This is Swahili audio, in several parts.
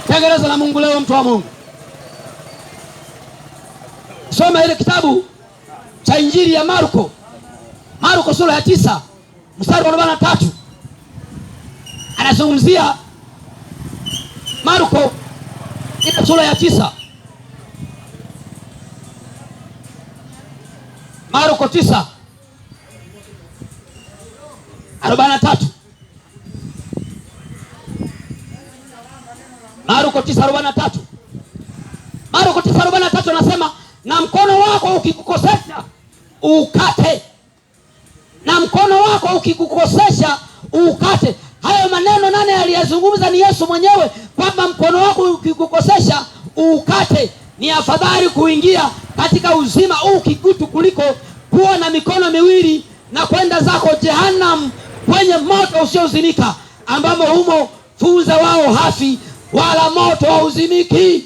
Tengeneza na Mungu leo, mtu wa Mungu. Soma ile kitabu cha Injili ya Marko. Marko sura ya 9 mstari wa 43. Anazungumzia Marko ile sura ya 9. Marko 9:43. Marko 9:43. Marko 9:43 anasema, na mkono wako ukikukosesha ukate. Na mkono wako ukikukosesha ukate. Hayo maneno nani aliyazungumza? Ni Yesu mwenyewe, kwamba mkono wako ukikukosesha ukate. Ni afadhali kuingia katika uzima huu kigutu kuliko kuwa na mikono miwili na kwenda zako jehanamu, kwenye moto usiozimika, ambamo humo funza wao hafi wala moto hauzimiki.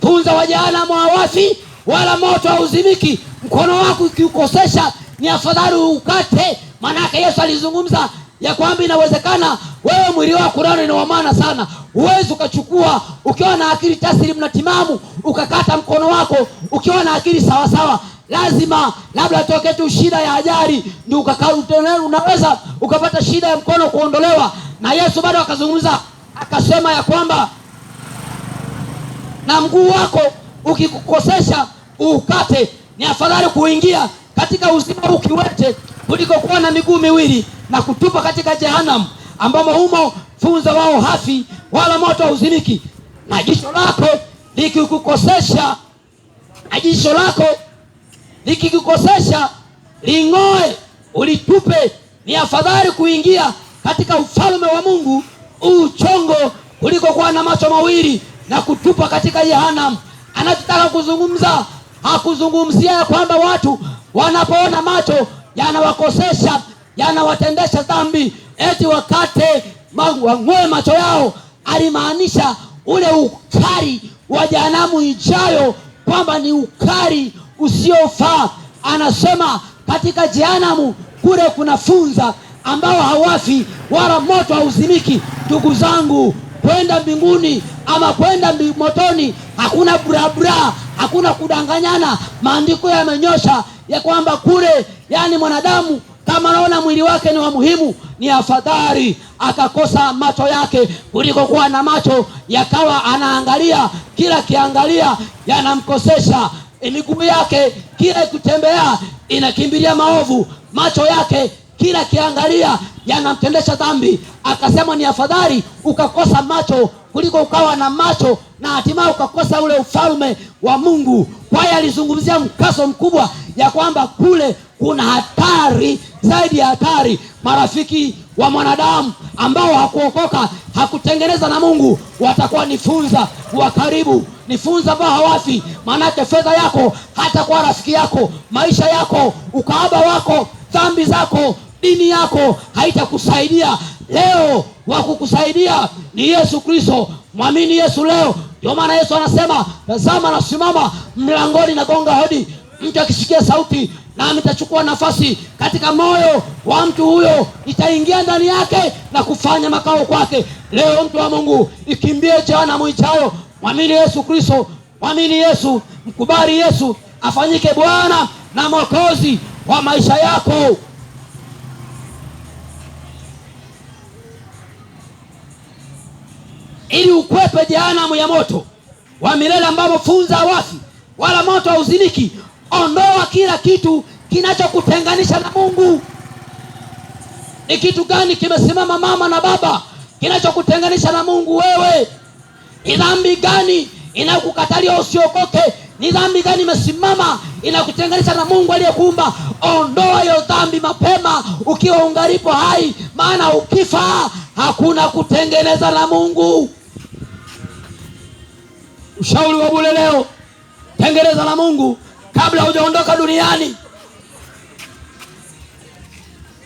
Funza wa jehanamu hawafi wala moto hauzimiki. Mkono wako ukikukosesha ni afadhali ukate. Manake Yesu alizungumza ya kwamba inawezekana wewe mwili wako ni wa maana sana, uwezi ukachukua ukiwa na akili taslimu na timamu ukakata mkono wako ukiwa na akili sawa sawa. Lazima labda toke tu shida ya ajali ndio unaweza ukapata shida ya mkono kuondolewa. Na Yesu bado akazungumza akasema ya kwamba na mguu wako ukikukosesha ukate. Ni afadhali kuingia katika uzima ukiwete kuliko kuwa na miguu miwili na kutupa katika jehanamu, ambamo humo funza wao hafi wala moto hauzimiki. Na jicho lako likikukosesha, ling'oe ulitupe. Ni afadhali kuingia katika ufalme wa Mungu uchongo kuliko kuwa na macho mawili na kutupa katika jehanamu. Anataka kuzungumza, hakuzungumzia ya kwamba watu wanapoona macho yanawakosesha, yanawatendesha dhambi eti wakate wang'oe macho yao. Alimaanisha ule ukari wa jehanamu ijayo, kwamba ni ukari usiofaa. Anasema katika jehanamu kule kuna funza ambao hawafi wala moto hauzimiki. Ndugu zangu, kwenda mbinguni ama kwenda motoni hakuna burabura, hakuna kudanganyana. Maandiko yamenyosha ya kwamba kule, yani mwanadamu kama anaona mwili wake ni wa muhimu, ni afadhali akakosa macho yake kuliko kuwa na macho yakawa anaangalia, kila kiangalia yanamkosesha. Miguu yake kila kutembea inakimbilia maovu, macho yake kila kiangalia yanamtendesha dhambi. Akasema ni afadhali ukakosa macho kuliko ukawa na macho na hatimaye ukakosa ule ufalme wa Mungu. Kwa hiyo alizungumzia mkaso mkubwa ya kwamba kule kuna hatari zaidi ya hatari. Marafiki wa mwanadamu ambao hakuokoka, hakutengeneza na Mungu, watakuwa ni funza wa karibu, ni funza ambao hawafi. Maanake fedha yako hata kwa rafiki yako, maisha yako, ukahaba wako, dhambi zako, dini yako haitakusaidia. Leo wa kukusaidia ni Yesu Kristo. Mwamini Yesu leo. Ndio maana Yesu anasema, tazama nasimama mlangoni na gonga hodi. Mtu akisikia sauti nami nitachukua nafasi katika moyo wa mtu huyo, nitaingia ndani yake na kufanya makao kwake. Leo mtu wa Mungu, ikimbie jehanamu ijayo. Mwamini Yesu Kristo, mwamini Yesu, mkubali Yesu afanyike Bwana na Mwokozi wa maisha yako. Ili ukwepe jehanamu ya moto wa milele ambapo funza hawafi wala moto hauzimiki. Ondoa kila kitu kinachokutenganisha na Mungu. Ni kitu gani kimesimama mama na baba kinachokutenganisha na Mungu wewe? Ni dhambi gani inakukatalia usiokoke? Ni dhambi gani imesimama inakutenganisha na Mungu aliyekuumba? Ondoa hiyo dhambi mapema ukiwa ungalipo hai, maana ukifa hakuna kutengeneza na Mungu. Ushauri wa bure leo, tengeneza na Mungu kabla hujaondoka duniani.